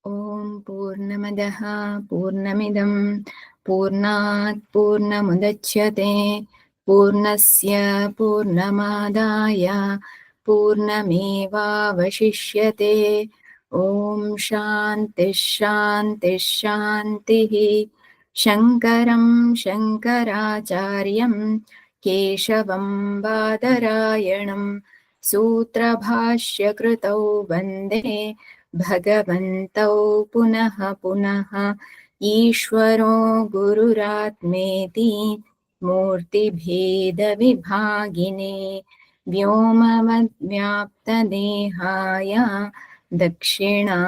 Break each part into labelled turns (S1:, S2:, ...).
S1: ఓం పూర్ణమదః పూర్ణమిదం పూర్ణాత్ పూర్ణముదచ్యతే పూర్ణస్య పూర్ణమాదాయ పూర్ణమేవావశిష్యతే. ఓం శాంతి శాంతి శాంతిః. శంకరం శంకరాచార్యం కేశవం బాదరాయణం సూత్రభాష్యకృతౌ వందే భగవంతౌ పునః పునః. ఈశ్వరో గురురాత్మేతి మూర్తిభేద విభాగినే వ్యోమవద్వ్యాప్తదేహాయ దక్షిణామూర్తయే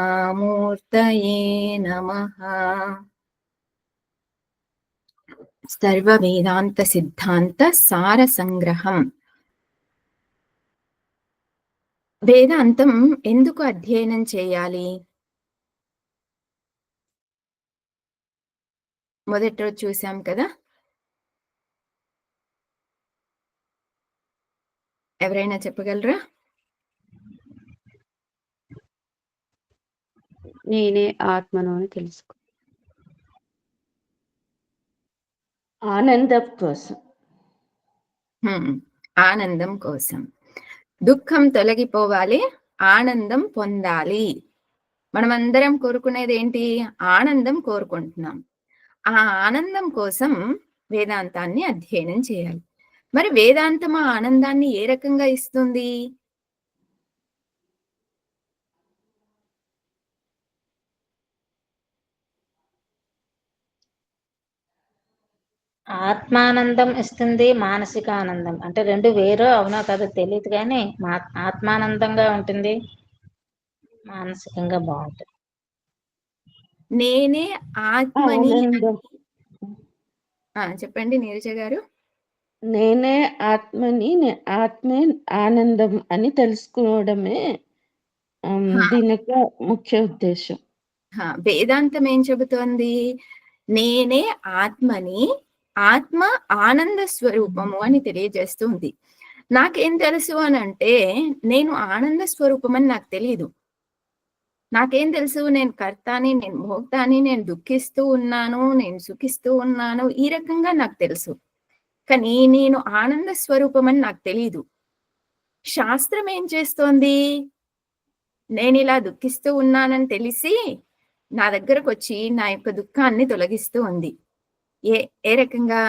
S1: నమః. సర్వ వేదాంత సిద్ధాంత సార సంగ్రహం. వేదాంతం ఎందుకు అధ్యయనం చేయాలి? మొదటి రోజు చూసాం కదా. ఎవరైనా చెప్పగలరా?
S2: నేనే ఆత్మను అని తెలుసుకో. ఆనందం కోసం.
S1: ఆనందం కోసం. దుఃఖం తొలగిపోవాలి, ఆనందం పొందాలి. మనమందరం కోరుకునేది ఏంటి? ఆనందం కోరుకుంటున్నాం. ఆ ఆనందం కోసం వేదాంతాన్ని అధ్యయనం చేయాలి. మరి వేదాంతం ఆ ఆనందాన్ని ఏ రకంగా ఇస్తుంది?
S3: ఆత్మానందం ఇస్తుంది, మానసిక ఆనందం. అంటే రెండు వేరు అవునో కాదో తెలియదు, కానీ ఆత్మానందంగా ఉంటుంది, మానసికంగా బాగుంటుంది.
S1: నేనే ఆత్మని.
S2: ఆనందం.
S1: చెప్పండి నీరజ గారు.
S2: నేనే ఆత్మని, ఆత్మే ఆనందం అని తెలుసుకోవడమే దీని యొక్క ముఖ్య ఉద్దేశం.
S1: వేదాంతం ఏం చెబుతోంది? నేనే ఆత్మని, ఆత్మ ఆనంద స్వరూపము అని తెలియజేస్తుంది. నాకేం తెలుసు అని అంటే, నేను ఆనంద స్వరూపం అని నాకు తెలియదు. నాకేం తెలుసు? నేను కర్తాని, నేను భోక్తాని, నేను దుఃఖిస్తూ ఉన్నాను, నేను సుఖిస్తూ ఉన్నాను, ఈ రకంగా నాకు తెలుసు. కానీ నేను ఆనంద స్వరూపం అని నాకు తెలియదు. శాస్త్రం ఏం చేస్తోంది? నేను ఇలా దుఃఖిస్తూ ఉన్నానని తెలిసి నా దగ్గరకు వచ్చి నా యొక్క దుఃఖాన్ని తొలగిస్తూ ఉంది. ఏ రకంగా?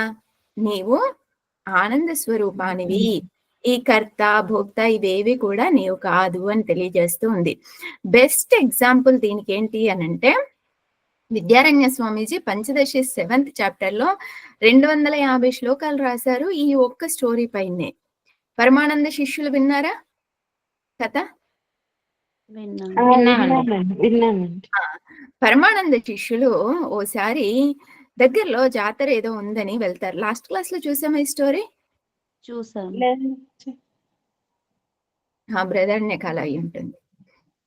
S1: నీవు ఆనంద స్వరూపానివి, ఈ కర్త భోక్త ఇవేవి కూడా నీవు కాదు అని తెలియజేస్తూ ఉంది. బెస్ట్ ఎగ్జాంపుల్ దీనికి ఏంటి అని అంటే, విద్యారణ్య స్వామీజీ పంచదశి 7th చాప్టర్ లో 250 శ్లోకాలు రాశారు ఈ ఒక్క స్టోరీ పైనే. పరమానంద శిష్యులు విన్నారా కథ? పరమానంద శిష్యులు ఓసారి దగ్గరలో జాతర ఏదో ఉందని వెళ్తారు. లాస్ట్ క్లాస్ లో చూసామా ఈ స్టోరీ?
S2: చూసాను.
S1: బృహదారణ్యకాల అయి ఉంటుంది.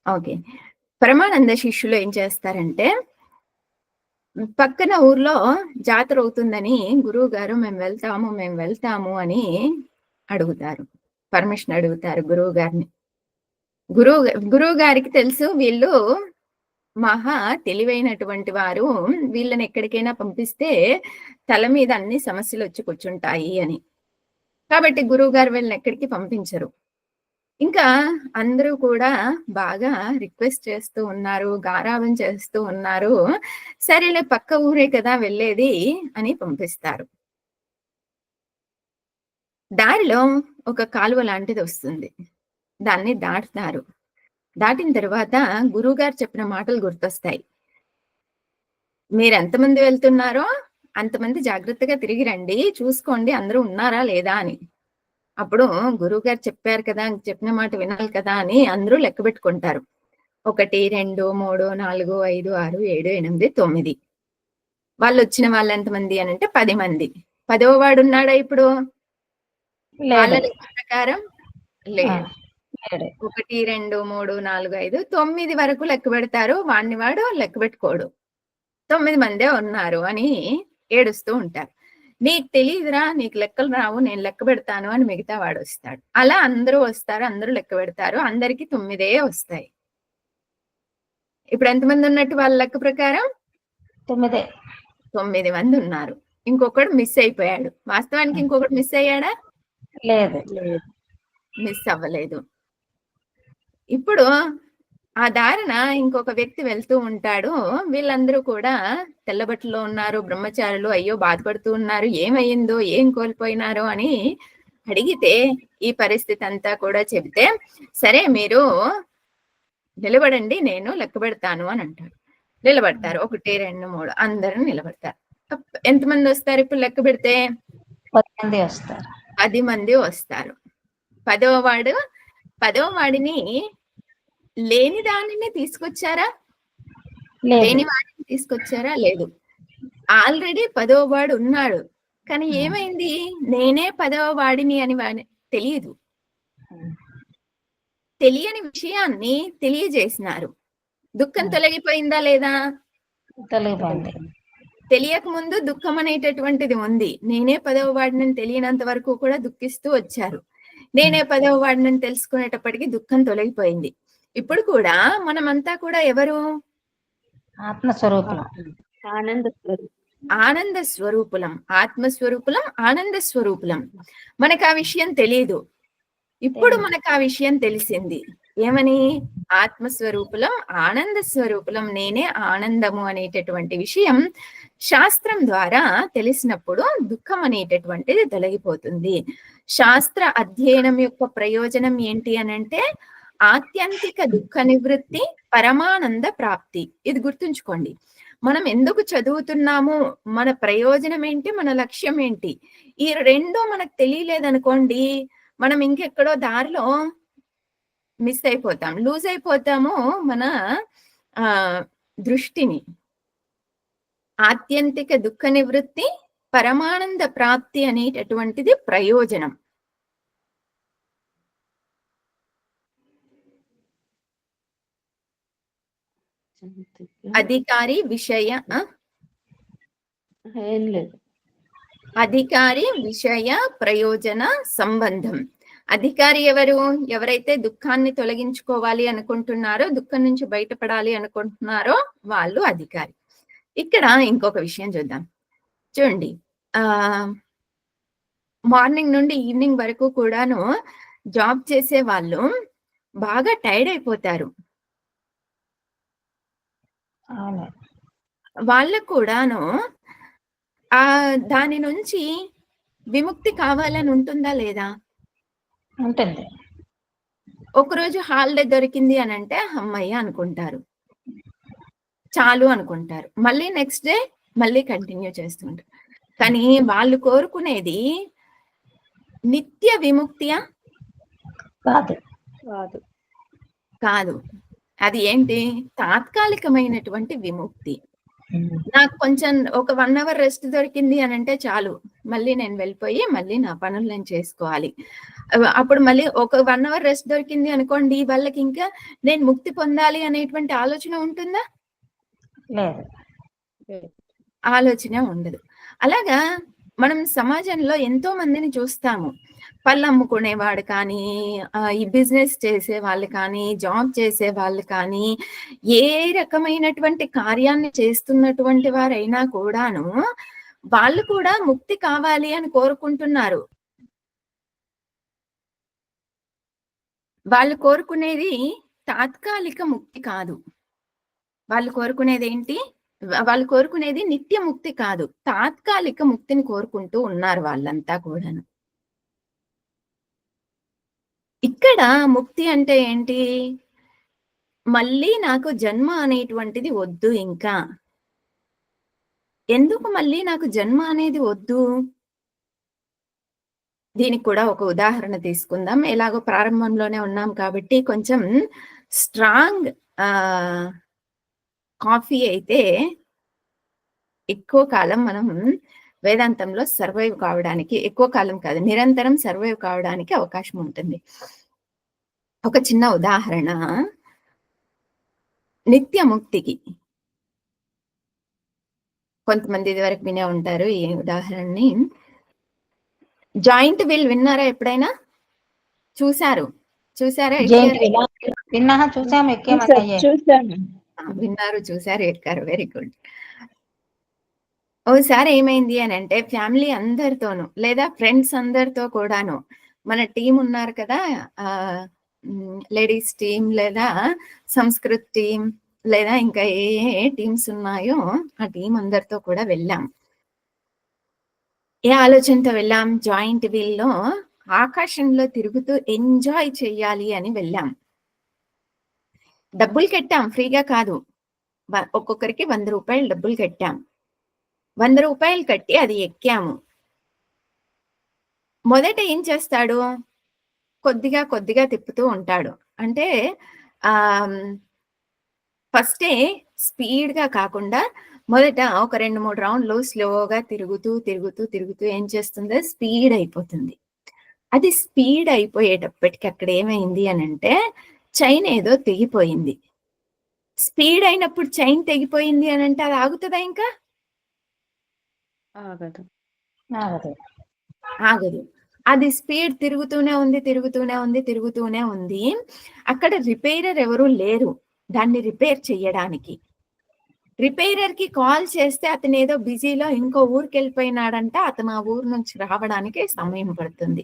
S1: ఓకే. పరమానంద శిష్యులు ఏం చేస్తారంటే, పక్కన ఊర్లో జాతర అవుతుందని గురువు గారు మేము వెళ్తాము అని అడుగుతారు. పర్మిషన్ అడుగుతారు గురువు గారిని. గురువు గారికి తెలుసు వీళ్ళు మహా తెలివైనటువంటి వారు, వీళ్ళని ఎక్కడికైనా పంపిస్తే తల మీద అన్ని సమస్యలు వచ్చి కూర్చుంటాయి అని. కాబట్టి గురువు గారు వీళ్ళని ఎక్కడికి పంపించరు. ఇంకా అందరూ కూడా బాగా రిక్వెస్ట్ చేస్తూ ఉన్నారు, గారాబం చేస్తూ ఉన్నారు. సరేలే పక్క ఊరే కదా వెళ్ళేది అని పంపిస్తారు. దారిలో ఒక కాలువ లాంటిది వస్తుంది, దాన్ని దాటుతారు. దాటిన తర్వాత గురువుగారు చెప్పిన మాటలు గుర్తొస్తాయి. మీరు ఎంతమంది వెళ్తున్నారో అంతమంది జాగ్రత్తగా తిరిగి రండి, చూసుకోండి అందరూ ఉన్నారా లేదా అని. అప్పుడు గురువు గారు చెప్పారు కదా, చెప్పిన మాట వినాలి కదా అని అందరూ లెక్క పెట్టుకుంటారు. 1 2 3 4 5 6 7 8 9. వాళ్ళు వచ్చిన వాళ్ళు ఎంతమంది అని అంటే 10 మంది. 10వ వాడు ఉన్నాడా ఇప్పుడు? వాళ్ళ లెక్క ప్రకారం లేదు. 1 2 3 4 5 9 వరకు లెక్క పెడతారు. వాడిని వాడు లెక్క పెట్టుకోడు. 9 మందే ఉన్నారు అని ఏడుస్తూ ఉంటారు. నీకు తెలియదురా, నీకు లెక్కలు రావు, నేను లెక్క పెడతాను అని మిగతా వాడు వస్తాడు. అలా అందరూ వస్తారు, అందరూ లెక్క పెడతారు, అందరికి 9 వస్తాయి. ఇప్పుడు ఎంతమంది ఉన్నట్టు వాళ్ళ లెక్క ప్రకారం?
S3: 9.
S1: 9 మంది ఉన్నారు. ఇంకొకడు మిస్ అయిపోయాడు. వాస్తవానికి ఇంకొకడు మిస్ అయ్యాడా?
S3: లేదు.
S1: మిస్ అవ్వలేదు. ఇప్పుడు ఆ దారిన ఇంకొక వ్యక్తి వెళ్తూ ఉంటాడు. వీళ్ళందరూ కూడా తెల్లబట్టలో ఉన్నారు, బ్రహ్మచారులు. అయ్యో బాధపడుతూ ఉన్నారు, ఏమయ్యిందో, ఏం కోల్పోయినారో అని అడిగితే ఈ పరిస్థితి అంతా కూడా చెబితే, సరే మీరు నిలబడండి, నేను లెక్క పెడతాను అని అంటారు. నిలబడతారు. 1, 2, 3 అందరూ నిలబడతారు. ఎంతమంది వస్తారు ఇప్పుడు లెక్క పెడితే?
S3: 10 మంది వస్తారు.
S1: 10 మంది వస్తారు. 10వ వాడిని లేని దానిని తీసుకొచ్చారా? లేని వాడిని తీసుకొచ్చారా? లేదు. ఆల్రెడీ 10వ వాడు ఉన్నాడు. కానీ ఏమైంది? నేనే 10వ వాడిని అని తెలియదు. తెలియని విషయాన్ని తెలియజేసినారు. దుఃఖం తొలగిపోయిందా లేదా?
S3: తొలగిపోయింది.
S1: తెలియక ముందు దుఃఖం అనేటటువంటిది ఉంది. నేనే 10వ వాడిని తెలియనంత వరకు కూడా దుఃఖిస్తూ వచ్చారు. నేనే 10వ వాడిని తెలుసుకునేటప్పటికి దుఃఖం తొలగిపోయింది. ఇప్పుడు కూడా మనమంతా కూడా ఎవరు?
S3: ఆత్మస్వరూపులం.
S2: ఆనంద
S1: స్వరూపులం. ఆత్మస్వరూపులం, ఆనంద స్వరూపులం. మనకు ఆ విషయం తెలియదు. ఇప్పుడు మనకు ఆ విషయం తెలిసింది. ఏమని? ఆత్మస్వరూపులం, ఆనంద స్వరూపులం, నేనే ఆనందము అనేటటువంటి విషయం శాస్త్రం ద్వారా తెలిసినప్పుడు దుఃఖం అనేటటువంటిది తొలగిపోతుంది. శాస్త్ర అధ్యయనం యొక్క ప్రయోజనం ఏంటి అనంటే ఆత్యంతిక దుఃఖ నివృత్తి, పరమానంద ప్రాప్తి. ఇది గుర్తుంచుకోండి. మనం ఎందుకు చదువుతున్నాము, మన ప్రయోజనం ఏంటి, మన లక్ష్యం ఏంటి, ఈ రెండో మనకు తెలియలేదనుకోండి, మనం ఇంకెక్కడో దారిలో మిస్ అయిపోతాం, లూజ్ అయిపోతాము మన దృష్టిని. ఆత్యంతిక దుఃఖ నివృత్తి, పరమానంద ప్రాప్తి అనేటటువంటిది ప్రయోజనం. అధికారి విషయ
S2: ఏం లేదు.
S1: అధికారి విషయ ప్రయోజన సంబంధం. అధికారి ఎవరు? ఎవరైతే దుఃఖాన్ని తొలగించుకోవాలి అనుకుంటున్నారో, దుఃఖం నుంచి బయటపడాలి అనుకుంటున్నారో వాళ్ళు అధికారి. ఇక్కడ ఇంకొక విషయం చూద్దాం. చూడండి, మార్నింగ్ నుండి ఈవినింగ్ వరకు కూడాను జాబ్ చేసే వాళ్ళు బాగా టైర్డ్ అయిపోతారు. వాళ్ళకు కూడాను దాని నుంచి విముక్తి కావాలని ఉంటుందా లేదా?
S3: ఉంటుంది.
S1: ఒకరోజు హాలిడే దొరికింది అని అంటే అమ్మయ్య అనుకుంటారు, చాలు అనుకుంటారు. మళ్ళీ నెక్స్ట్ డే మళ్ళీ కంటిన్యూ చేస్తుంటారు. కానీ వాళ్ళు కోరుకునేది నిత్య విముక్తియా? కాదు. అది ఏంటి? తాత్కాలికమైనటువంటి విముక్తి. నాకు కొంచెం ఒక 1 అవర్ రెస్ట్ దొరికింది అని అంటే చాలు, మళ్ళీ నేను వెళ్ళిపోయి మళ్ళీ నా పనులు నేను చేసుకోవాలి. అప్పుడు మళ్ళీ ఒక 1 అవర్ రెస్ట్ దొరికింది అనుకోండి, వాళ్ళకి ఇంకా నేను ముక్తి పొందాలి అనేటువంటి ఆలోచన ఉంటుందా?
S3: లేదు.
S1: ఆలోచన ఉండదు. అలాగా మనం సమాజంలో ఎంతో మందిని చూస్తాము. పళ్ళు అమ్ముకునేవాడు కానీ, ఈ బిజినెస్ చేసే వాళ్ళు కానీ, జాబ్ చేసే వాళ్ళు కానీ, ఏ రకమైనటువంటి కార్యాన్ని చేస్తున్నటువంటి వారైనా కూడాను వాళ్ళు కూడా ముక్తి కావాలి అని కోరుకుంటున్నారు. వాళ్ళు కోరుకునేది తాత్కాలిక ముక్తి కాదు. వాళ్ళు కోరుకునేది ఏంటి? వాళ్ళు కోరుకునేది నిత్య ముక్తి కాదు, తాత్కాలిక ముక్తిని కోరుకుంటూ ఉన్నారు వాళ్ళంతా కూడాను. ఇక్కడ ముక్తి అంటే ఏంటి? మళ్ళీ నాకు జన్మ అనేటువంటిది వద్దు. ఇంకా ఎందుకు మళ్ళీ నాకు జన్మ అనేది వద్దు? దీనికి కూడా ఒక ఉదాహరణ తీసుకుందాం. ఎలాగో ప్రారంభంలోనే ఉన్నాం కాబట్టి కొంచెం స్ట్రాంగ్ కాఫీ అయితే ఎక్కువ కాలం మనం వేదాంతంలో సర్వైవ్ కావడానికి, ఎక్కువ కాలం కాదు, నిరంతరం సర్వైవ్ కావడానికి అవకాశం ఉంటుంది. ఒక చిన్న ఉదాహరణ నిత్య ముక్తికి. కొంతమంది ఇది వరకు వినే ఉంటారు ఈ ఉదాహరణని. జాయింట్ వీల్ విన్నారా? ఎప్పుడైనా చూసారా?
S3: విన్నా, చూసాము.
S2: చూసాను.
S1: విన్నారు, చూసారు, ఎక్కారు. Very good. ఓసారి ఏమైంది అనంటే ఫ్యామిలీ అందరితోనూ లేదా ఫ్రెండ్స్ అందరితో కూడాను మన టీమ్ ఉన్నారు కదా! లేడీస్ టీమ్ లేదా సంస్కృత్ టీమ్ లేదా ఇంకా ఏ ఏ టీమ్స్ ఉన్నాయో ఆ టీమ్ అందరితో కూడా వెళ్ళాం. ఏ ఆలోచనతో వెళ్ళాం? జాయింట్ వీల్‌లో ఆకాశంలో తిరుగుతూ ఎంజాయ్ చెయ్యాలి అని వెళ్ళాం. డబ్బులు కట్టాం, ఫ్రీగా కాదు. ఒక్కొక్కరికి రూ. 100 డబ్బులు కట్టాం. రూ. 100 కట్టి అది ఎక్కాము. మొదట ఏం చేస్తాడు? కొద్దిగా కొద్దిగా తిప్పుతూ ఉంటాడు. అంటే ఆహ్, ఫస్టే స్పీడ్‌గా కాకుండా మొదట ఒక 2, 3 రౌండ్‌లు స్లోగా తిరుగుతూ, తిరుగుతూ, తిరుగుతూ ఏం చేస్తుంది? స్పీడ్ అయిపోతుంది. అది స్పీడ్ అయిపోయేటప్పటికి అక్కడ ఏమైంది అనంటే చైన్ ఏదో తెగిపోయింది. స్పీడ్ అయినప్పుడు చైన్ తెగిపోయింది అనంటే అది ఆగుతదా ఇంకా?
S2: ఆగదు.
S3: ఆగదు.
S1: ఆగదు. అది స్పీడ్ తిరుగుతూనే ఉంది, తిరుగుతూనే ఉంది, తిరుగుతూనే ఉంది. అక్కడ రిపేరర్ ఎవరు లేరు దాన్ని రిపేర్ చెయ్యడానికి. రిపేరర్‌కి కాల్ చేస్తే అతనేదో బిజీలో ఇంకో ఊరికెళ్ళిపోయినాడంట. అతను ఆ ఊరు నుంచి రావడానికి సమయం పడుతుంది.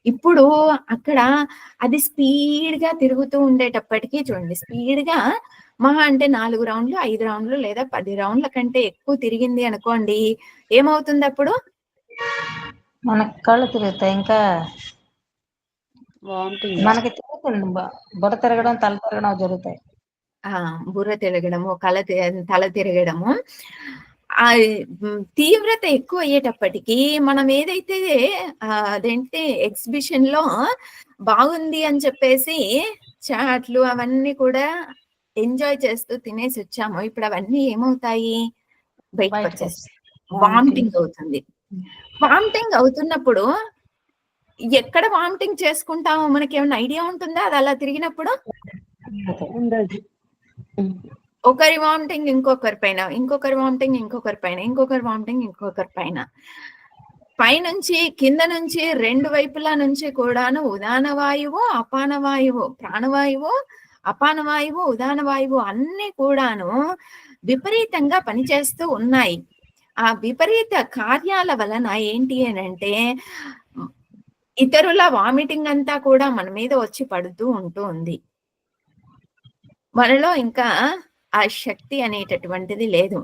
S1: ఇప్పుడు అక్కడ అది స్పీడ్‌గా తిరుగుతూ ఉండేటప్పటికి చూడండి, స్పీడ్‌గా మహా అంటే 4 రౌండ్లు, 5 రౌండ్లు లేదా 10 రౌండ్ల కంటే ఎక్కువ తిరిగింది అనుకోండి, ఏమవుతుందప్పుడు?
S3: మనకు కళ్ళు తిరుగుతాయి. ఇంకా
S2: వామిటింగ్.
S3: మనకి తిరుగుతుంది. బుర్ర తిరగడం, తల తిరగడం జరుగుతాయి.
S1: ఆ! బుర్ర తిరగడము, తల తిరగడము. తీవ్రత ఎక్కువయ్యేటప్పటికి మనం ఏదైతే అదేంటి ఎగ్జిబిషన్‌లో బాగుంది అని చెప్పేసి చాట్లు అవన్నీ కూడా ఎంజాయ్ చేస్తూ తినేసొచ్చామో, ఇప్పుడు అవన్నీ ఏమవుతాయి? బయటకొచ్చేస్తాయి.
S3: బయటకొస్తాయి.
S1: వామిటింగ్ అవుతుంది. వామిటింగ్ అవుతున్నప్పుడు ఎక్కడ వామిటింగ్ చేసుకుంటామో మనకేమన్నా ఐడియా ఉంటుందా? అది అలా తిరిగినప్పుడు?
S2: ఉండదు.
S1: ఒకరి వామిటింగ్ ఇంకొకరి పైన, ఇంకొకరి వామిటింగ్ ఇంకొకరి పైన, ఇంకొకరి వామిటింగ్ ఇంకొకరి పైన. పైనుంచి, కింద నుంచి 2 వైపులా నుంచి కూడాను ఉదాన వాయువు, అపాన వాయువు, ప్రాణవాయువు, అపాన వాయువు, ఉదాన వాయువు అన్నీ కూడాను విపరీతంగా పనిచేస్తూ ఉన్నాయి. ఆ విపరీత కార్యాల వలన ఏంటి అనంటే ఇతరుల వామిటింగ్ అంతా కూడా మన మీద వచ్చి పడుతూ ఉంటూ ఉంది. మనలో ఇంకా ఆ శక్తి అనేటటువంటిది లేదు.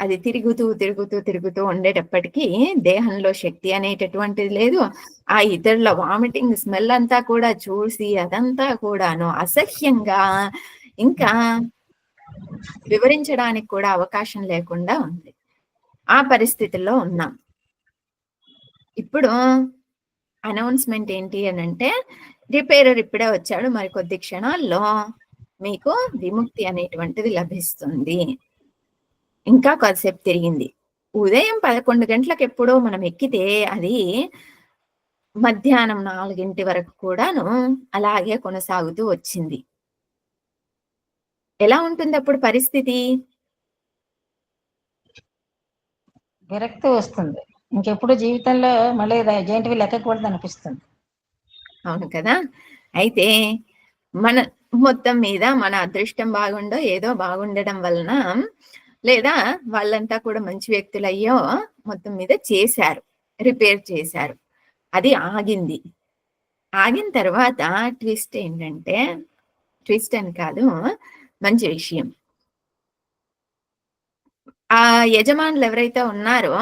S1: అది తిరుగుతూ, తిరుగుతూ, తిరుగుతూ ఉండేటప్పటికి దేహంలో శక్తి అనేటటువంటిది లేదు. ఆ ఇతరుల వామిటింగ్ స్మెల్ అంతా కూడా చూసి అదంతా కూడాను అసహ్యంగా ఇంకా వివరించడానికి కూడా అవకాశం లేకుండా ఉంది. ఆ పరిస్థితుల్లో ఉన్నాం. ఇప్పుడు అనౌన్స్‌మెంట్ ఏంటి అనంటే, రిపేరర్ ఇప్పుడే వచ్చాడు. మరికొద్ది క్షణాల్లో మీకు విముక్తి అనేటువంటిది లభిస్తుంది. ఇంకా కొద్దిసేపు తిరిగింది. ఉదయం 11 గంటలకెప్పుడో మనం ఎక్కితే అది మధ్యాహ్నం 4 వరకు కూడాను అలాగే కొనసాగుతూ వచ్చింది. ఎలా ఉంటుందప్పుడు పరిస్థితి?
S3: విరక్తి వస్తుంది. ఇంకెప్పుడు జీవితంలో మళ్ళీ జైంట్ వీల్ ఎక్కకూడదు అనిపిస్తుంది.
S1: అవును కదా! అయితే మన మొత్తం మీద మన అదృష్టం బాగుండో ఏదో బాగుండడం వలన లేదా వాళ్ళంతా కూడా మంచి వ్యక్తులయ్యో మొత్తం మీద చేశారు. రిపేర్ చేశారు. అది ఆగింది. ఆగిన తర్వాత ట్విస్ట్ ఏంటంటే, ట్విస్ట్ అని కాదు, మంచి విషయం. ఆ యజమానులు ఎవరైతే ఉన్నారో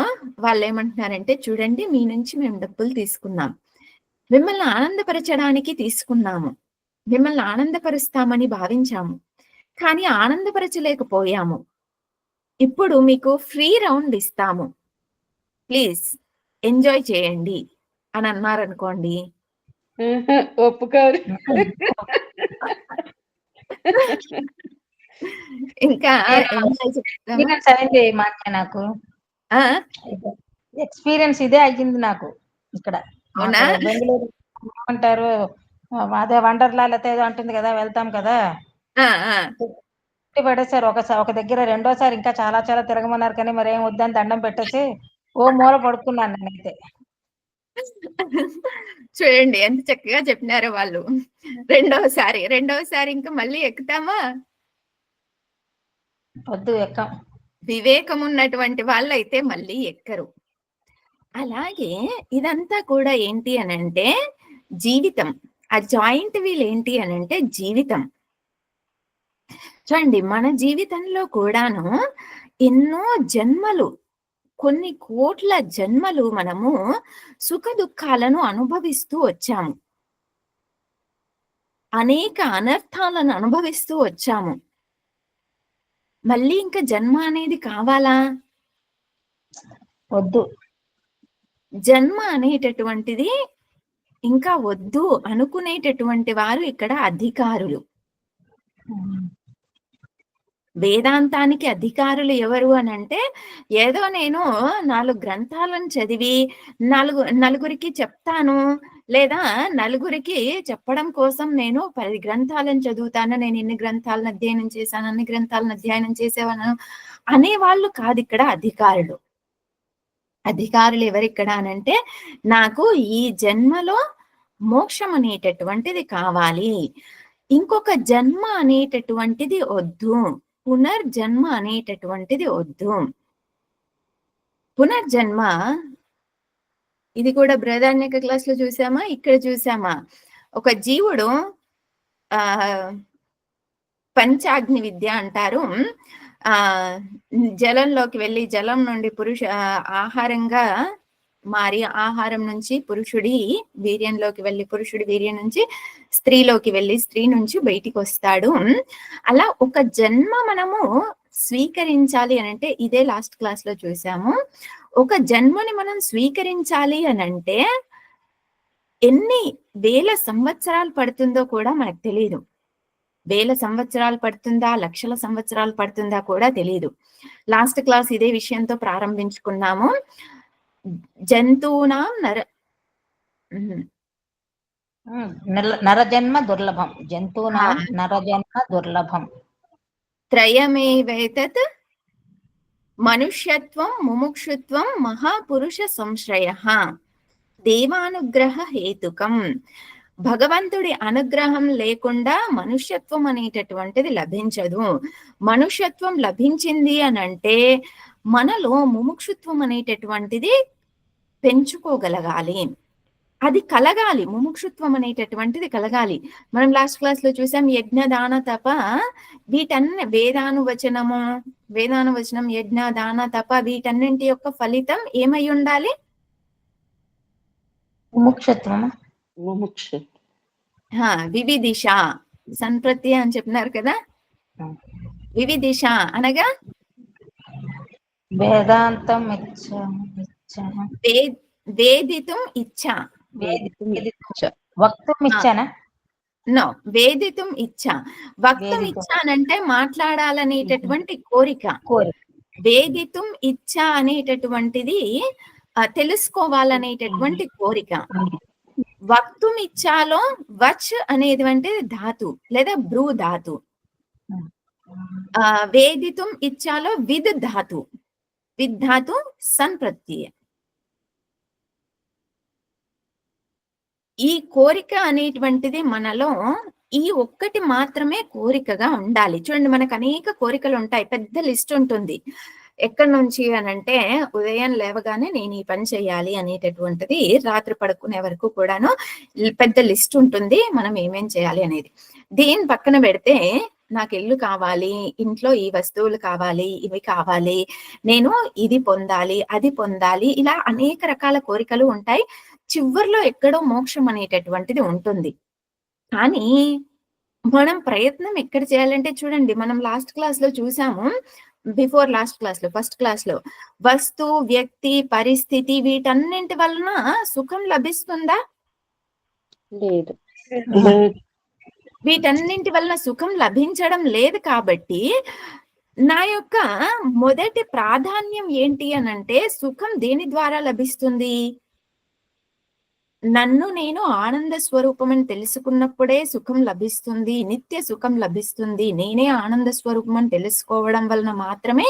S1: వాళ్ళేమంటున్నారంటే, చూడండి మీ నుంచి మేము డబ్బులు తీసుకున్నాం. మిమ్మల్ని ఆనందపరచడానికి తీసుకున్నాము. మిమ్మల్ని ఆనందపరుస్తామని భావించాము. కానీ ఆనందపరచలేకపోయాము. ఇప్పుడు మీకు ఫ్రీ రౌండ్ ఇస్తాము. ప్లీజ్ ఎంజాయ్ చేయండి అని అన్నారనుకోండి.
S2: ఒప్పుకోరు.
S1: ఇంకా ఎంజాయ్ చేద్దామా?
S3: ఎక్స్‌పీరియన్స్ అయింది మాకే నాకు.
S1: ఆ!
S3: ఎక్స్‌పీరియన్స్ ఇదే అయ్యింది నాకు ఇక్కడ.
S1: అవునా?
S3: మాకు బెంగుళూరు ఏమంటారు అదే వండర్‌లా లేతే ఏదో అంటుంది కదా! వెళ్తాం కదా!
S1: ఆ! ఆ!
S3: కొట్టి పడేసారు. ఒక దగ్గర రెండోసారి ఇంకా చాలా చాలా తిరగమన్నారు కానీ మరేం వద్దని దండం పెట్టేసి ఓ మూల పడుకున్నాను నేనైతే.
S1: చూడండి ఎంత చక్కగా చెప్పినారో వాళ్ళు. రెండవసారి ఇంకా మళ్ళీ ఎక్కుతామా?
S3: వద్దు ఎక్కం.
S1: వివేకం ఉన్నటువంటి వాళ్ళైతే మళ్ళీ ఎక్కరు. అలాగే ఇదంతా కూడా ఏంటి అనంటే జీవితం. ఆ జాయింట్ వీల్ ఏంటి అనంటే జీవితం. చూడండి మన జీవితంలో కూడాను ఎన్నో జన్మలు, కొన్ని కోట్ల జన్మలు మనము సుఖ దుఃఖాలను అనుభవిస్తూ వచ్చాము. అనేక అనర్థాలను అనుభవిస్తూ వచ్చాము. మళ్ళీ ఇంకా జన్మ అనేది కావాలా?
S3: వద్దు.
S1: జన్మ అనేటటువంటిది ఇంకా వద్దు అనుకునేటటువంటి వారు ఇక్కడ అధికారులు. వేదాంతానికి అధికారులు ఎవరు అనంటే ఏదో నేను 4 గ్రంథాలను చదివి నలుగురికి చెప్తాను, లేదా నలుగురికి చెప్పడం కోసం నేను 10 గ్రంథాలను చదువుతాను, నేను ఇన్ని గ్రంథాలను అధ్యయనం చేశాను, అన్ని గ్రంథాలను అధ్యయనం చేసేవాను అనేవాళ్ళు కాదు ఇక్కడ అధికారులు. అధికారులు ఎవరిక్కడ అనంటే నాకు ఈ జన్మలో మోక్షం అనేటటువంటిది కావాలి, ఇంకొక జన్మ అనేటటువంటిది వద్దు, పునర్జన్మ అనేటటువంటిది వద్దు. పునర్జన్మ ఇది కూడా బృహదారణ్యక క్లాస్ లో చూసామా, ఇక్కడ చూసామా? ఒక జీవుడు పంచాగ్ని విద్య అంటారు. జలంలోకి వెళ్ళి జలం నుండి ఆహారంగా మారి, ఆహారం నుంచి పురుషుడి వీర్యంలోకి వెళ్ళి, పురుషుడి వీర్యం నుంచి స్త్రీలోకి వెళ్ళి, స్త్రీ నుంచి బయటికి వస్తాడు. అలా ఒక జన్మ మనము స్వీకరించాలి అనంటే, ఇదే లాస్ట్ క్లాస్ లో చూసాము, ఒక జన్మని మనం స్వీకరించాలి అనంటే ఎన్ని వేల సంవత్సరాలు పడుతుందో కూడా మనకు తెలియదు. వేల సంవత్సరాలు పడుతుందా, లక్షల సంవత్సరాలు పడుతుందా కూడా తెలియదు. లాస్ట్ క్లాస్ ఇదే విషయంతో ప్రారంభించుకున్నాము. జంతువునాం
S3: నరజన్మ దుర్లభం. జంతువునాం నరజన్మ దుర్లభం.
S1: త్రయమేవైతత్ మనుష్యత్వం ముముక్షుత్వం మహాపురుష సంశ్రయః దేవానుగ్రహ హేతుకం. భగవంతుడి అనుగ్రహం లేకుండా మనుష్యత్వం అనేటటువంటిది లభించదు. మనుష్యత్వం లభించింది అనంటే మనలో ముముక్షుత్వం అనేటటువంటిది పెంచుకోగలగాలి, అది కలగాలి. ముముక్షుత్వం అనేటటువంటిది కలగాలి. మనం లాస్ట్ క్లాస్ లో చూసాం యజ్ఞ దాన తప, వీటన్ని వేదానువచనం యజ్ఞ దాన తప వీటన్నింటి యొక్క ఫలితం ఏమై ఉండాలి?
S3: ముముక్షత్వం.
S1: వివిదిష. సంప్రతి అని చెప్పినారు కదా. వివిదిష అనగా
S3: వేదాంతం
S1: వేదితుం ఇచ్చా.
S3: వక్తుం ఇచ్చానా?
S1: నో, వేదితుం ఇచ్చా. వక్తుం ఇచ్చానంటే మాట్లాడాలనేటటువంటి కోరిక. వేదితుం ఇచ్చా అనేటటువంటిది తెలుసుకోవాలనేటటువంటి కోరిక. వక్తుం ఇచ్చాలో వచ్ అనేటువంటిది ధాతు లేదా భ్రూ ధాతు. వేదితుం ఇచ్చాలో విద్ ధాతు. విద్ ధాతు సన్ ప్రత్యయ. ఈ కోరిక అనేటువంటిది మనలో ఈ ఒక్కటి మాత్రమే కోరికగా ఉండాలి. చూడండి, మనకు అనేక కోరికలు ఉంటాయి, పెద్ద లిస్ట్ ఉంటుంది. ఎక్కడి నుంచి అనంటే ఉదయం లేవగానే నేను ఈ పని చేయాలి అనేటటువంటిది రాత్రి పడుకునే వరకు కూడాను పెద్ద లిస్ట్ ఉంటుంది, మనం ఏమేం చేయాలి అనేది. దీని పక్కన పెడితే నాకు ఇల్లు కావాలి, ఇంట్లో ఈ వస్తువులు కావాలి, ఇవి కావాలి, నేను ఇది పొందాలి, అది పొందాలి, ఇలా అనేక రకాల కోరికలు ఉంటాయి. చివర్లో ఎక్కడో మోక్షం అనేటటువంటిది ఉంటుంది. కానీ మనం ప్రయత్నం ఎక్కడ చేయాలంటే చూడండి, మనం లాస్ట్ క్లాస్ లో చూసాము, బిఫోర్ లాస్ట్ క్లాస్ లో, ఫస్ట్ క్లాస్ లో వస్తు, వ్యక్తి, పరిస్థితి వీటన్నింటి వలన సుఖం లభిస్తుందా?
S2: లేదు.
S1: వీటన్నింటి వలన సుఖం లభించడం లేదు. కాబట్టి నా యొక్క మొదటి ప్రాధాన్యం ఏంటి అనంటే సుఖం దేని ద్వారా లభిస్తుంది? నన్ను నేను ఆనంద స్వరూపం అని తెలుసుకున్నప్పుడే సుఖం లభిస్తుంది, నిత్య సుఖం లభిస్తుంది. నేనే ఆనంద స్వరూపం అని తెలుసుకోవడం వలన మాత్రమే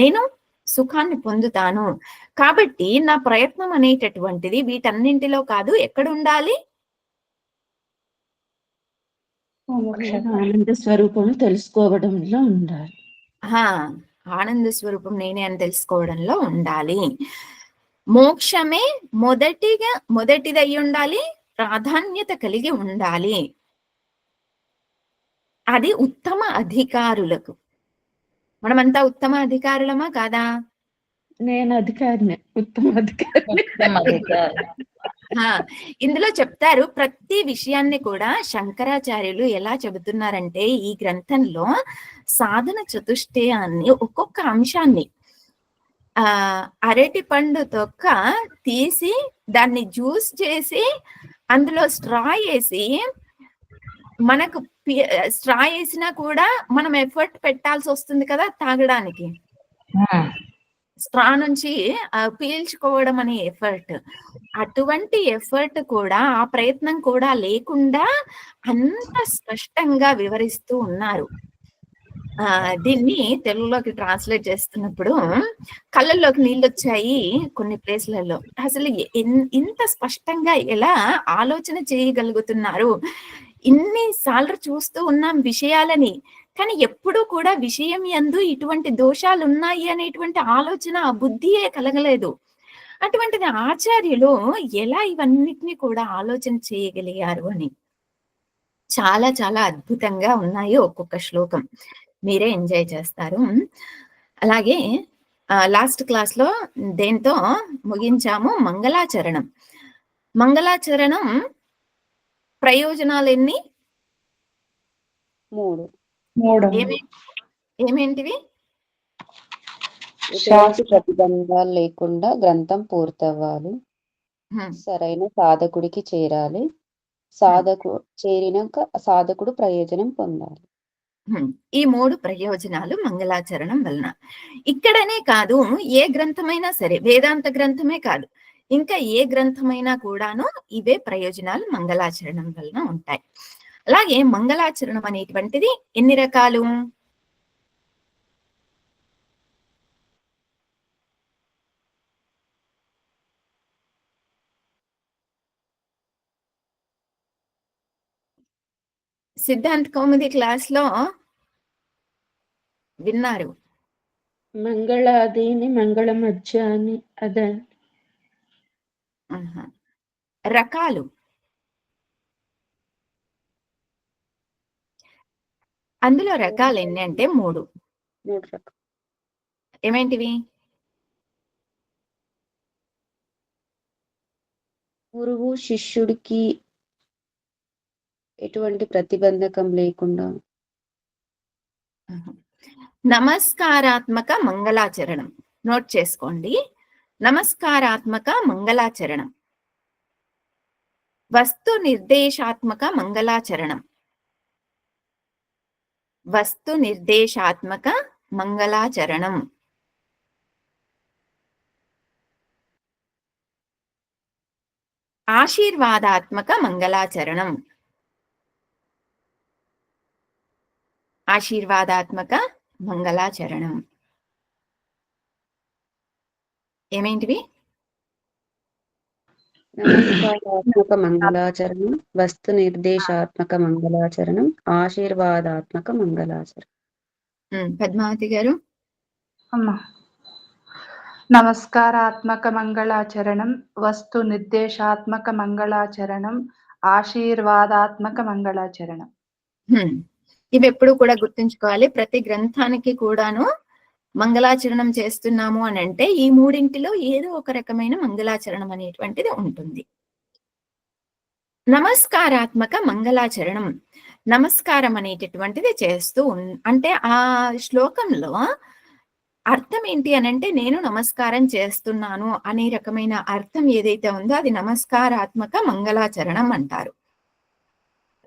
S1: నేను సుఖాన్ని పొందుతాను. కాబట్టి నా ప్రయత్నం అనేటటువంటిది వీటన్నింటిలో కాదు, ఎక్కడ ఉండాలి?
S2: ఆనంద స్వరూపం తెలుసుకోవడంలో ఉండాలి.
S1: ఆనంద స్వరూపం నేనే అని తెలుసుకోవడంలో ఉండాలి. మోక్షమే మొదటిదై ఉండాలి, ప్రాధాన్యత కలిగి ఉండాలి. అది ఉత్తమ అధికారులకు. మనమంతా ఉత్తమ అధికారులమా కాదా?
S2: నేను అధికారిని, ఉత్తమ అధికారిని.
S1: ఇందులో చెప్తారు, ప్రతి విషయాన్ని కూడా శంకరాచార్యులు ఎలా చెబుతున్నారంటే ఈ గ్రంథంలో సాధన చతుష్టయాన్ని ఒక్కొక్క అంశాన్ని అరటి పండు తొక్క తీసి దాన్ని జ్యూస్ చేసి అందులో స్ట్రా వేసి, మనకు స్ట్రా వేసినా కూడా మనం ఎఫర్ట్ పెట్టాల్సి వస్తుంది కదా తాగడానికి. స్ట్రా నుంచి పీల్చుకోవడం అనే ఎఫర్ట్, అటువంటి ఎఫర్ట్ కూడా, ఆ ప్రయత్నం కూడా లేకుండా అంత స్పష్టంగా వివరిస్తూ ఉన్నారు. దీన్ని తెలుగులోకి ట్రాన్స్లేట్ చేస్తున్నప్పుడు కళ్ళల్లోకి నీళ్ళు వచ్చాయి కొన్ని ప్లేస్లలో. అసలు ఇంత స్పష్టంగా ఎలా ఆలోచన చేయగలుగుతున్నారు? ఇన్నిసార్లు చూస్తూ ఉన్నాం విషయాలని, కానీ ఎప్పుడూ కూడా విషయం యందు ఇటువంటి దోషాలు ఉన్నాయి అనేటువంటి ఆలోచన, ఆ బుద్ధియే కలగలేదు. అటువంటిది ఆచార్యులు ఎలా ఇవన్నిటిని కూడా ఆలోచన చేయగలిగారు అని చాలా చాలా అద్భుతంగా ఉన్నాయి ఒక్కొక్క శ్లోకం. మీరే ఎంజాయ్ చేస్తారు. అలాగే లాస్ట్ క్లాస్ లో దేంతో ముగించాము? మంగళాచరణం. మంగళాచరణం ప్రయోజనాలు ఎన్ని?
S2: 3.
S1: ఏమేంటివి?
S2: ఎటువంటి ప్రతిబంధాలు లేకుండా గ్రంథం పూర్తవ్వాలి, సరైన సాధకుడికి చేరాలి, చేరినాక సాధకుడు ప్రయోజనం పొందాలి.
S1: ఈ 3 ప్రయోజనాలు మంగళాచరణం వలన. ఇక్కడనే కాదు, ఏ గ్రంథమైనా సరే, వేదాంత గ్రంథమే కాదు, ఇంకా ఏ గ్రంథమైనా కూడాను ఇవే ప్రయోజనాలు మంగళాచరణం వలన ఉంటాయి. అలాగే మంగళాచరణం అనేటువంటిది ఎన్ని రకాలు? సిద్ధాంత్ కౌముది క్లాస్ లో విన్నారు.
S2: మంగళాదిని, మంగళ మధ్య అని. అదే
S1: రకాలు. అందులో రకాలు ఎన్ని అంటే 3. ఏమేంటివి?
S2: గురువు శిష్యుడికి ఎటువంటి ప్రతిబంధకం లేకుండా.
S1: నమస్కారాత్మక మంగళాచరణం నోట్ చేసుకోండి. నమస్కారాత్మక మంగళాచరణం. వస్తు నిర్దేశాత్మక మంగళాచరణం. వస్తు నిర్దేశాత్మక మంగళాచరణం. ఆశీర్వాదాత్మక మంగళాచరణం. ఆశీర్వాదాత్మక మంగళాచరణం. ఏమేంటివి?
S2: నమస్కారాత్మక మంగళాచరణం, వస్తు నిర్దేశాత్మక మంగళాచరణం, ఆశీర్వాదాత్మక మంగళాచరణం.
S1: పద్మావతి గారు.
S4: అమ్మా, నమస్కారాత్మక మంగళాచరణం, వస్తు నిర్దేశాత్మక మంగళాచరణం, ఆశీర్వాదాత్మక మంగళాచరణం.
S1: ఇవి ఎప్పుడు కూడా గుర్తుంచుకోవాలి. ప్రతి గ్రంథానికి కూడాను మంగళాచరణం చేస్తున్నాము అని అంటే ఈ 3 ఏదో ఒక రకమైన మంగళాచరణం అనేటువంటిది ఉంటుంది. నమస్కారాత్మక మంగళాచరణం. నమస్కారం అనేటటువంటిది చేస్తూ అంటే ఆ శ్లోకంలో అర్థం ఏంటి అనంటే, నేను నమస్కారం చేస్తున్నాను అనే రకమైన అర్థం ఏదైతే ఉందో అది నమస్కారాత్మక మంగళాచరణం అంటారు.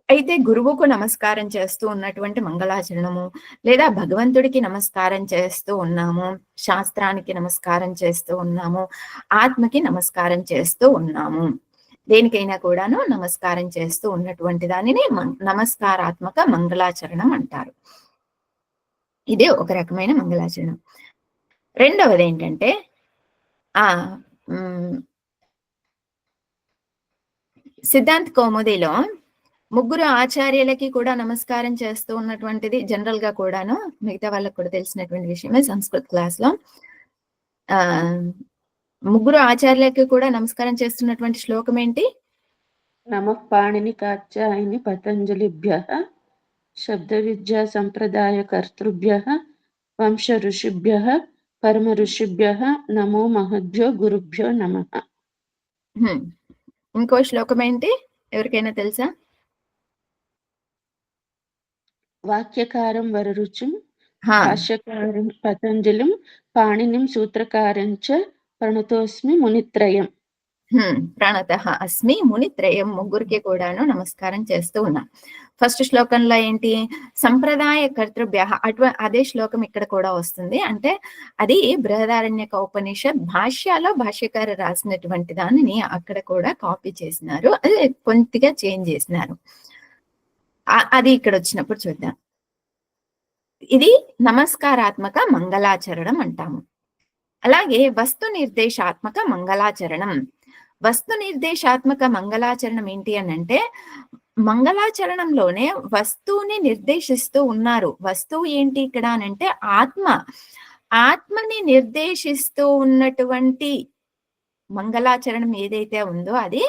S1: అయితే గురువుకు నమస్కారం చేస్తూ ఉన్నటువంటి మంగళాచరణము, లేదా భగవంతుడికి నమస్కారం చేస్తూ ఉన్నాము, శాస్త్రానికి నమస్కారం చేస్తూ ఉన్నాము, ఆత్మకి నమస్కారం చేస్తూ ఉన్నాము, దేనికైనా కూడాను నమస్కారం చేస్తూ ఉన్నటువంటి దానిని నమస్కారాత్మక మంగళాచరణం అంటారు. ఇదే ఒక రకమైన మంగళాచరణం. రెండవది ఏంటంటే ఆ మ్, సిద్ధాంత్ కౌముదిలో ముగ్గురు ఆచార్యులకి కూడా నమస్కారం చేస్తూ ఉన్నటువంటిది జనరల్ గా కూడాను మిగతా వాళ్ళకి కూడా తెలిసినటువంటి విషయమే సంస్కృత్ క్లాస్ లో. ఆ ముగ్గురు ఆచార్యులకి కూడా నమస్కారం చేస్తున్నటువంటి శ్లోకం ఏంటి?
S2: నమః పాణిని కాత్యాయని పతంజలిభ్యః శబ్ద విద్యా సంప్రదాయ కర్తృభ్యః వంశ ఋషిభ్యః పరమ ఋషిభ్యః నమో మహద్భ్యో గురుభ్యో నమః.
S1: ఇంకో శ్లోకం ఏంటి ఎవరికైనా తెలుసా?
S2: వాక్యకారం వరరుచిం
S1: హా,
S2: భాష్యకారం పతంజలిం పాణినిం సూత్రకారం చ ప్రణతోస్మి మునిత్రయం.
S1: ప్రణతః అస్మి మునిత్రయం. ముగ్గురికి కూడాను నమస్కారం చేస్తూ ఉన్నాం. ఫస్ట్ శ్లోకంలో ఏంటి? సంప్రదాయ కర్తృభ్య. అదే శ్లోకం ఇక్కడ కూడా వస్తుంది. అంటే అది బృహదారణ్యక ఉపనిషత్ భాష్యాలో భాష్యకారు రాసినటువంటి దానిని అక్కడ కూడా కాపీ చేసినారు, అది కొద్దిగా చేంజ్ చేసినారు. అది ఇక్కడ వచ్చినప్పుడు చూద్దాం. ఇది నమస్కారాత్మక మంగళాచరణం అంటాము. అలాగే వస్తు నిర్దేశాత్మక మంగళాచరణం. వస్తు నిర్దేశాత్మక మంగళాచరణం ఏంటి అని అంటే, మంగళాచరణంలోనే వస్తువుని నిర్దేశిస్తూ ఉన్నారు. వస్తువు ఏంటి ఇక్కడ అని అంటే ఆత్మ. ఆత్మని నిర్దేశిస్తూ ఉన్నటువంటి మంగళాచరణం ఏదైతే ఉందో అది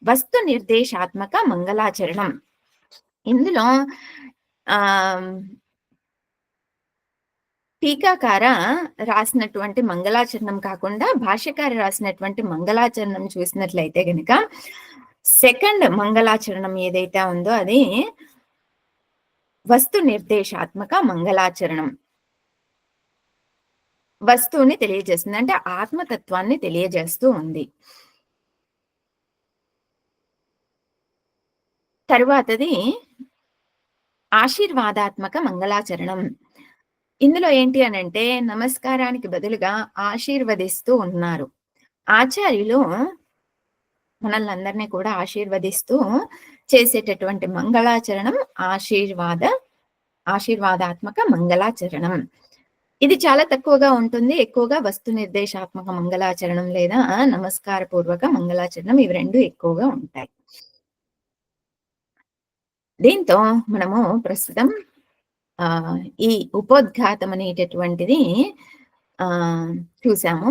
S1: వస్తు నిర్దేశాత్మక మంగళాచరణం. ఇందులో టీకాకార రాసినటువంటి మంగళాచరణం కాకుండా భాష్యకార రాసినటువంటి మంగళాచరణం చూసినట్లయితే గనుక సెకండ్ మంగళాచరణం ఏదైతే ఉందో అది వస్తు నిర్దేశాత్మక మంగళాచరణం. వస్తువుని తెలియజేస్తుంది, అంటే ఆత్మతత్వాన్ని తెలియజేస్తూ ఉంది. తరువాతది ఆశీర్వాదాత్మక మంగళాచరణం. ఇందులో ఏంటి అని అంటే నమస్కారానికి బదులుగా ఆశీర్వదిస్తూ ఉన్నారు. ఆచార్యులు మనల్ని అందరినీ కూడా ఆశీర్వదిస్తూ చేసేటటువంటి మంగళాచరణం ఆశీర్వాదాత్మక మంగళాచరణం. ఇది చాలా తక్కువగా ఉంటుంది. ఎక్కువగా వస్తు నిర్దేశాత్మక మంగళాచరణం లేదా నమస్కార పూర్వక మంగళాచరణం, ఇవి రెండు ఎక్కువగా ఉంటాయి. దీంతో మనము ప్రస్తుతం ఈ ఉపోద్ఘాతం అనేటటువంటిది చూసాము.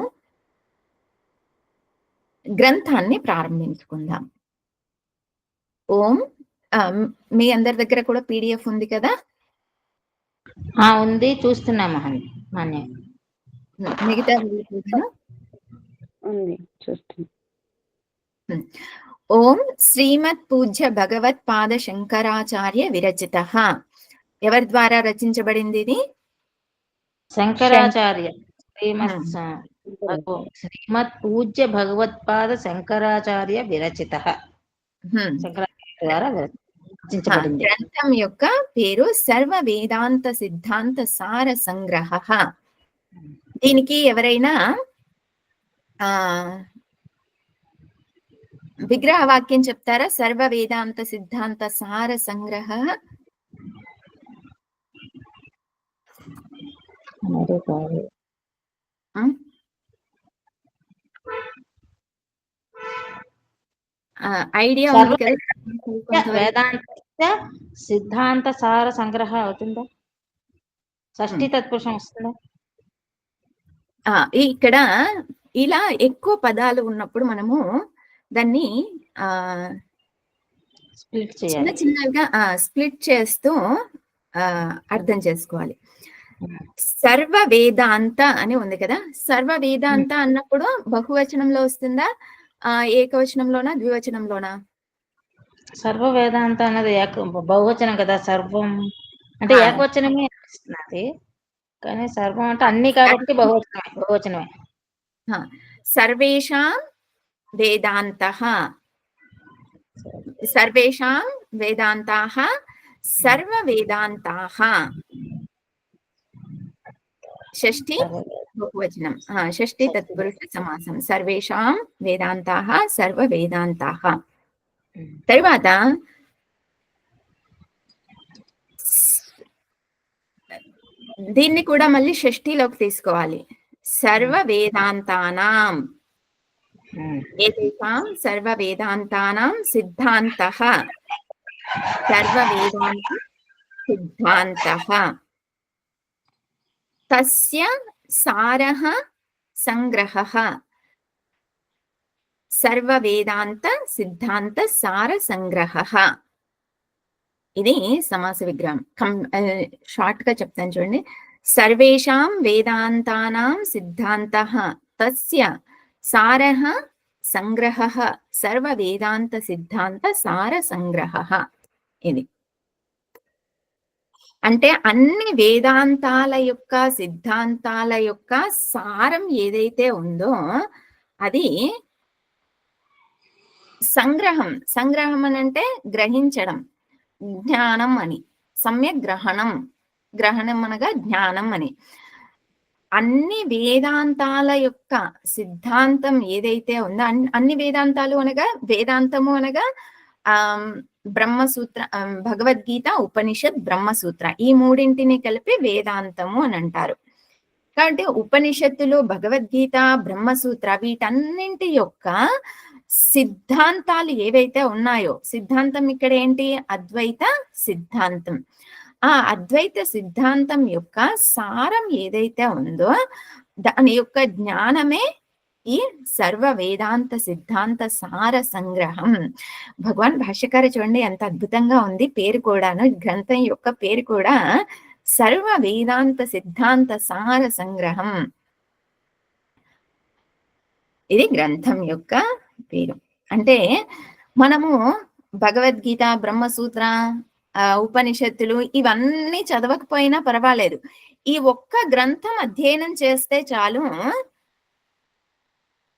S1: గ్రంథాన్ని ప్రారంభించుకుందాం. ఓం. మీ అందరి దగ్గర కూడా పీడిఎఫ్ ఉంది కదా?
S3: ఉంది, చూస్తున్నాము.
S1: మిగతా
S2: ఉంది, చూస్తున్నాం.
S1: ఓం శ్రీమత్ పూజ్య భగవత్ పాద శంకరాచార్య విరచిత. ఎవరి ద్వారా రచించబడింది ఇది?
S3: శంకరాచార్య. శ్రీమత్ పూజ్య భగవత్పాద శంకరాచార్య విరచిత. శంకరాచార్య ద్వారా రచించబడింది.
S1: గ్రంథం యొక్క పేరు సర్వ వేదాంత సిద్ధాంత సార సంగ్రహ. దీనికి ఎవరైనా విగ్రహ వాక్యం చెప్తారా? సర్వ వేదాంత సిద్ధాంత సార సంగ్రహ. ఐడియా ఉంది కదా?
S3: వేదాంత సిద్ధాంత సార సంగ్రహ అవుతుందా? షష్ఠి తత్పురుషం వస్తుందా?
S1: ఇక్కడ ఇలా ఎక్కువ పదాలు ఉన్నప్పుడు మనము దాన్ని చిన్న చిన్నగా స్ప్లిట్ చేస్తూ అర్థం చేసుకోవాలి. సర్వ వేదాంత అని ఉంది కదా, సర్వ వేదాంత అన్నప్పుడు బహువచనంలో వస్తుందా, ఏకవచనంలోనా, ద్వివచనంలోనా?
S3: సర్వ వేదాంత అన్నది బహువచనం కదా. సర్వం అంటే ఏకవచనమే అనిపిస్తున్నది, కానీ సర్వం అంటే అన్ని కాబట్టి బహువచనమే.
S1: సర్వేషాం వేదాంతః, సర్వేషాం వేదాంతాః, సర్వ వేదాంతాః. షష్ఠి బహువచనం, షష్ఠి తత్పురుష సమాసం. సర్వేషాం వేదాంతాః, సర్వ వేదాంతాః. తరువాత దీన్ని కూడా మళ్ళీ షష్ఠిలోకి తీసుకోవాలి. సర్వవేదాంతానాం
S3: ఉమ్.
S1: ఏతేషాం సర్వవేదాంతానాం సిద్ధాంతః సర్వవేదాంత సిద్ధాంతః తస్య సారః సంగ్రహః సర్వవేదాంత సిద్ధాంత సార సంగ్రహః. ఇది సమాస విగ్రహం. షార్ట్ గా చెప్తాను చూడండి. సర్వేషాం వేదాంతానాం సిద్ధాంతః తస్య సారః సంగ్రహః సర్వ వేదాంత సిద్ధాంత సార సంగ్రహః. ఇది అంటే అన్ని వేదాంతాల యొక్క సిద్ధాంతాల యొక్క సారం ఏదైతే ఉందో అది సంగ్రహం. సంగ్రహం అని అంటే గ్రహించడం, జ్ఞానం అని. సమ్యక్ గ్రహణం, గ్రహణం అనగా జ్ఞానం అని. అన్ని వేదాంతాల యొక్క సిద్ధాంతం ఏదైతే ఉందో అన్ని వేదాంతాలు అనగా వేదాంతము అనగా బ్రహ్మసూత్ర, భగవద్గీత, ఉపనిషత్, బ్రహ్మసూత్ర ఈ మూడింటిని కలిపి వేదాంతము అని అంటారు. కాబట్టి ఉపనిషత్తులు, భగవద్గీత, బ్రహ్మసూత్ర వీటన్నింటి యొక్క సిద్ధాంతాలు ఏవైతే ఉన్నాయో, సిద్ధాంతం ఇక్కడ ఏంటి? అద్వైత సిద్ధాంతం. ఆ అద్వైత సిద్ధాంతం యొక్క సారం ఏదైతే ఉందో దాని యొక్క జ్ఞానమే ఈ సర్వ వేదాంత సిద్ధాంత సార సంగ్రహం. భగవాన్ భాష్యకారు చూడండి ఎంత అద్భుతంగా ఉంది. పేరు కూడాను, గ్రంథం యొక్క పేరు కూడా సర్వ వేదాంత సిద్ధాంత సార సంగ్రహం. ఇది గ్రంథం యొక్క పేరు. అంటే మనము భగవద్గీత, బ్రహ్మసూత్ర, ఉపనిషత్తులు ఇవన్నీ చదవకపోయినా పర్వాలేదు. ఈ ఒక్క గ్రంథం అధ్యయనం చేస్తే చాలు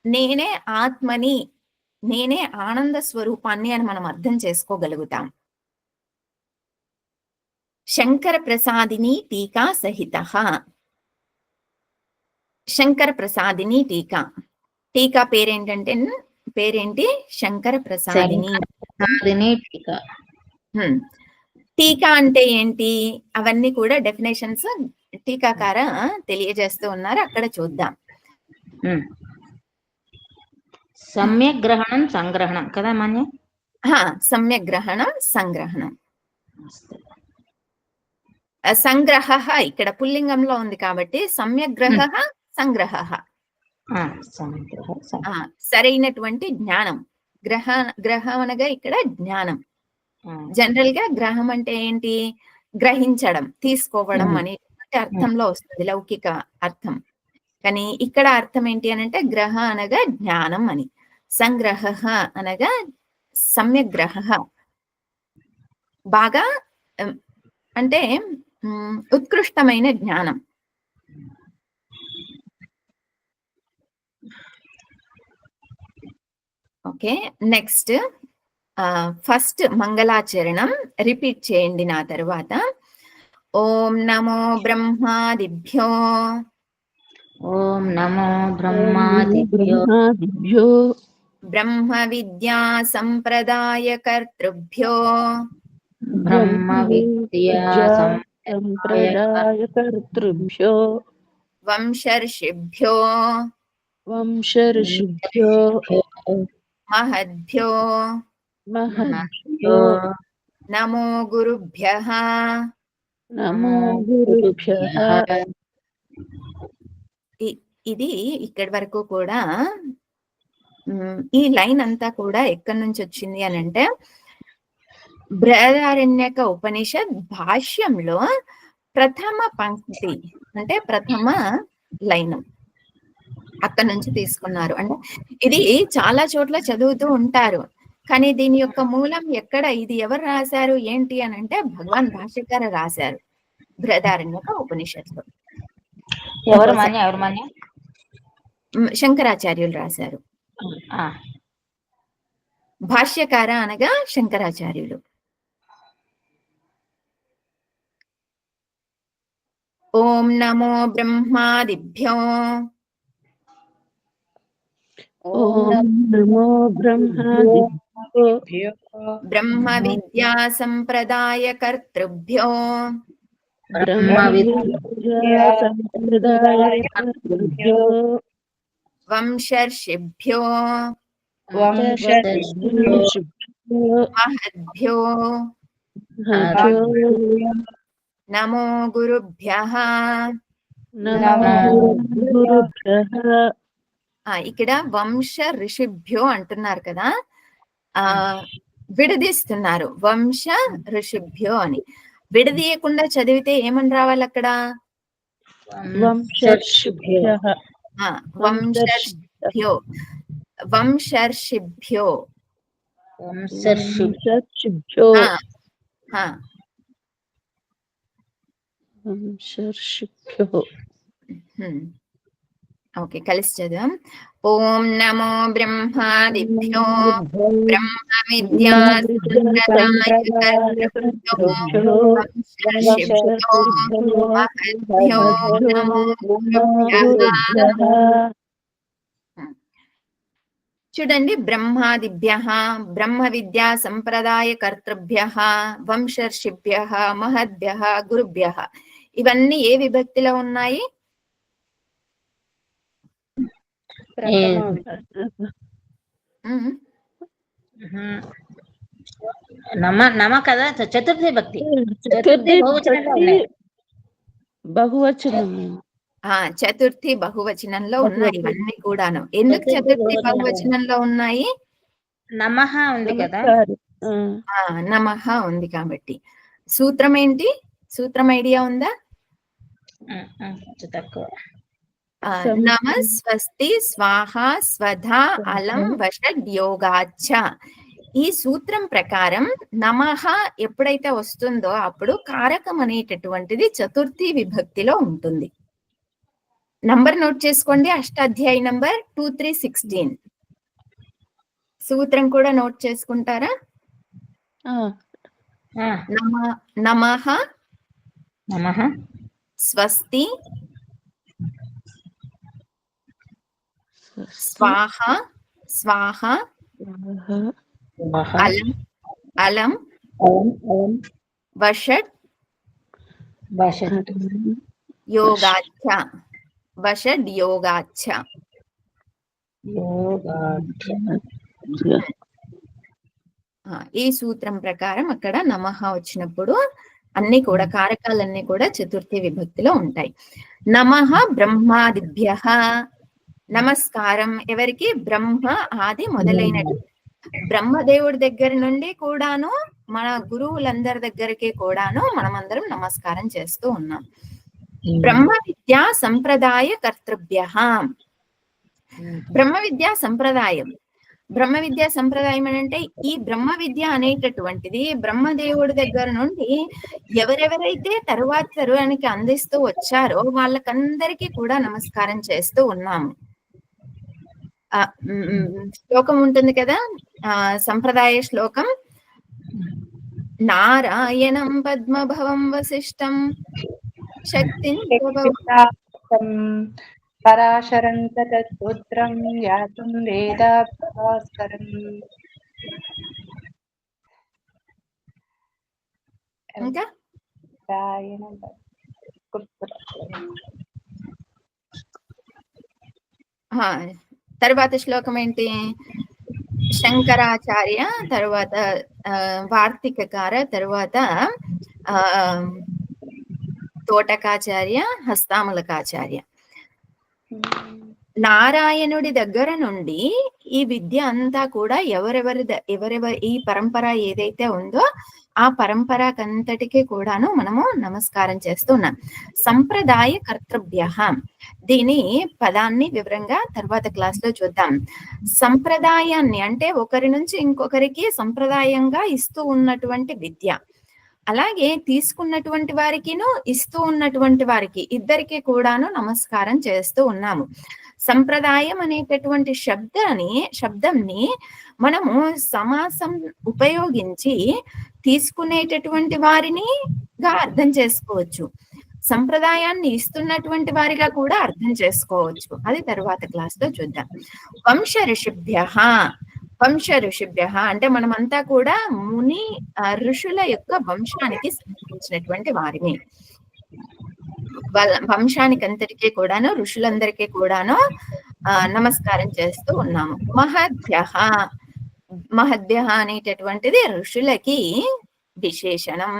S1: నేనే ఆత్మని, నేనే ఆనంద స్వరూపాన్ని అని మనం అర్థం చేసుకోగలుగుతాం. శంకర ప్రసాదిని టీకా సహిత. శంకర ప్రసాదిని టీకా. టీకా పేరేంటి? శంకర ప్రసాదిని.
S3: టీకా.
S1: టీకా అంటే ఏంటి? అవన్నీ కూడా డెఫినేషన్స్ టీకాకార తెలియజేస్తూ ఉన్నారు, అక్కడ చూద్దాం.
S3: సమ్యక్ గ్రహణం సంగ్రహణం కదా మాన్య?
S1: సమ్యక్ గ్రహణం సంగ్రహణం. సంగ్రహ ఇక్కడ పుల్లింగంలో ఉంది కాబట్టి సమ్యక్ గ్రహ సంగ్రహ. సరైనటువంటి జ్ఞానం. గ్రహం అనగా ఇక్కడ జ్ఞానం. జనరల్ గా గ్రహం అంటే ఏంటి? గ్రహించడం, తీసుకోవడం అనేటువంటి అర్థంలో వస్తుంది, లౌకిక అర్థం. కానీ ఇక్కడ అర్థం ఏంటి అని అంటే గ్రహ అనగా జ్ఞానం అని, సంగ్రహ అనగా సమ్యక్ గ్రహ. బాగా అంటే ఉత్కృష్టమైన జ్ఞానం. ఓకే, నెక్స్ట్ ఫస్ట్ మంగళాచరణం రిపీట్ చేయండి నా తర్వాత. ఓం నమో బ్రహ్మాదిభ్యో.
S3: ఓం నమో బ్రహ్మాదిభ్యో.
S1: బ్రహ్మ విద్యా సంప్రదాయ కర్తృభ్యో.
S3: బ్రహ్మ విద్యా సంప్రదాయ
S2: కర్తృభ్యో.
S1: వంశర్షిభ్యో.
S2: వంశర్షిభ్యో.
S1: మహద్భ్యో.
S2: మహద్భ్యో.
S1: నమో గురుభ్యః.
S2: నమో గురుభ్యః.
S1: ఇది ఇక్కడి వరకు కూడా ఈ లైన్ అంతా కూడా ఎక్కడి నుంచి వచ్చింది అని అంటే బృహదారణ్యక ఉపనిషత్ భాష్యంలో ప్రథమ పంక్తి అంటే ప్రథమ లైన్ అక్కడి నుంచి తీసుకున్నారు. అంటే ఇది చాలా చోట్ల చదువుతూ ఉంటారు, కానీ దీని యొక్క మూలం ఎక్కడ, ఇది ఎవరు రాశారు ఏంటి అని అంటే భగవాన్ భాష్యకారు రాశారు బృహదారణ్యక ఉపనిషత్తులో.
S3: ఎవరు మాన్య?
S1: శంకరాచార్యులు రాశారు. భాష్యకార అనగా శంకరాచార్యులు. ఓం నమో బ్రహ్మాదిభ్యో.
S2: ఓం నమో బ్రహ్మాదిభ్యో.
S1: బ్రహ్మ విద్యా సంప్రదాయ కర్తృభ్యో.
S3: బ్రహ్మ
S2: బ్రహ్మవిద్యా సంప్రదాయకర్తృభ్యో
S1: వంశర్షిభ్యో
S2: వంశర్షిభ్యో
S1: మహద్భ్యో
S2: మహద్భ్యో
S1: నమో గురుభ్యః.
S2: నమో గురుభ్యః.
S1: ఇక్కడ వంశ ఋషిభ్యో అంటున్నారు కదా, విడదీస్తున్నారు వంశ ఋషిభ్యో అని. విడదీయకుండా చదివితే ఏమని రావాలి అక్కడ?
S2: వంశర్షిభ్యః.
S1: వంశర్షిభ్యో వంశర్షిభ్యో
S2: వంశర్షిభ్యో వంశర్షిభ్యో.
S1: ఓకే, కలిసి చదువు. ఓం నమో బ్రహ్మాదిభ్యో బ్రహ్మ విద్యా చూడండి, బ్రహ్మాదిభ్యః బ్రహ్మ విద్యా సంప్రదాయ కర్తృభ్యః వంశర్షిభ్యః మహద్భ్యః గురుభ్యః. ఇవన్నీ ఏ విభక్తిలో ఉన్నాయి?
S3: నమ కదా, చతుర్థి భక్తి
S2: బహువచనం.
S1: చతుర్థి బహువచనంలో ఉన్నాయి ఇవన్నీ కూడాను. ఎందుకు చతుర్థి బహువచనంలో ఉన్నాయి?
S3: నమః ఉంది కదా,
S1: నమః ఉంది కాబట్టి. సూత్రం ఏంటి? సూత్రం ఐడియా ఉందా?
S3: తక్కువ.
S1: నమ స్వస్తి స్వాహ స్వధా అలం వషడ్ యోగాచ్చ. ఈ సూత్రం ప్రకారం నమః ఎప్పుడైతే వస్తుందో అప్పుడు కారకం అనేటటువంటిది చతుర్థి విభక్తిలో ఉంటుంది. నంబర్ నోట్ చేసుకోండి, అష్టాధ్యాయ నంబర్ 2316. సూత్రం కూడా నోట్ చేసుకుంటారా? నమః
S3: నమః
S1: స్వస్తి స్వాహ స్వాహ అలం అలం వషడ్ యోగాచ్చ వషడ్ యోగాచ్చ. ఈ సూత్రం ప్రకారం అక్కడ నమః వచ్చినప్పుడు అన్ని కూడా కారకాలన్నీ కూడా చతుర్థి విభక్తిలో ఉంటాయి. నమః బ్రహ్మాదిభ్యః. నమస్కారం ఎవరికి? బ్రహ్మ ఆది మొదలైనటు బ్రహ్మదేవుడి దగ్గర నుండి కూడాను మన గురువులందరి దగ్గరికి కూడాను మనమందరం నమస్కారం చేస్తూ ఉన్నాం. బ్రహ్మ విద్యా సంప్రదాయ కర్తృభ్యః. బ్రహ్మ విద్యా సంప్రదాయం. బ్రహ్మ విద్యా సంప్రదాయం అంటే ఈ బ్రహ్మ విద్య అనేటటువంటిది బ్రహ్మదేవుడి దగ్గర నుండి ఎవరెవరైతే తరువానికి అందిస్తూ వచ్చారో వాళ్ళకందరికీ కూడా నమస్కారం చేస్తూ ఉన్నాము. శ్లోకం ఉంటుంది కదా, సంప్రదాయ శ్లోకం. నారాయణం పద్మభవం వశిష్టం శక్తిం
S4: పరాశరం తత్పుత్రం యాతుం వేదా భాస్కరం.
S1: ఇంకా తర్వాత శ్లోకం ఏంటి? శంకరాచార్య, తర్వాత వార్తికకార, తర్వాత తోటకాచార్య, హస్తామలకాచార్య. నారాయణుడి దగ్గర నుండి ఈ విద్య అంతా కూడా ఎవరెవరి ఈ పరంపర ఏదైతే ఉందో ఆ పరంపరకంతటికి కూడాను మనము నమస్కారం చేస్తున్నాం. సంప్రదాయ కర్తృభ్యః. దీని పదాన్ని వివరంగా తర్వాత క్లాస్ లో చూద్దాం. సంప్రదాయాన్ని అంటే ఒకరి నుంచి ఇంకొకరికి సంప్రదాయంగా ఇస్తూ ఉన్నటువంటి విద్య, అలాగే తీసుకున్నటువంటి వారికిను ఇస్తూ ఉన్నటువంటి వారికి ఇద్దరికి కూడాను నమస్కారం చేస్తూ ఉన్నాము. సంప్రదాయం అనేటటువంటి శబ్దంని మనము సమాసం ఉపయోగించి తీసుకునేటటువంటి వారినిగా అర్థం చేసుకోవచ్చు, సంప్రదాయాన్ని ఇస్తున్నటువంటి వారిగా కూడా అర్థం చేసుకోవచ్చు. అది తర్వాత క్లాస్ లో చూద్దాం. వంశ ఋషిభ్యః. వంశ ఋషిభ్యః అంటే మనమంతా కూడా ముని ఋషుల యొక్క వంశానికి సంబంధించినటువంటి వారిని. వాళ్ళ వంశానికి అంతటికీ కూడాను, ఋషులందరికీ కూడాను నమస్కారం చేస్తూ ఉన్నాము. మహద్భ్యః, మహద్భ్యః అనేటటువంటిది ఋషులకి విశేషణం.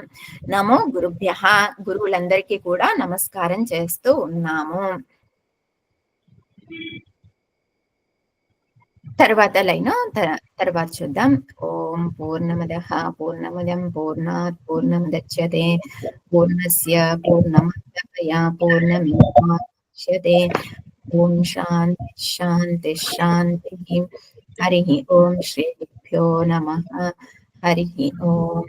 S1: నమో గురుభ్యః, గురువులందరికీ కూడా నమస్కారం చేస్తూ ఉన్నాము. తర్వాత లైన్ తర్వాత చూద్దాం. ఓం పూర్ణమదః పూర్ణమిదం పూర్ణాత్ పూర్ణముదచ్యతే పూర్ణస్య పూర్ణమాదాయ పూర్ణమేవావశిష్యతే. ఓం శాంతి శాంతి శాంతి. హరి ఓం శ్రీ గురుభ్యో నమః. హరి ఓం.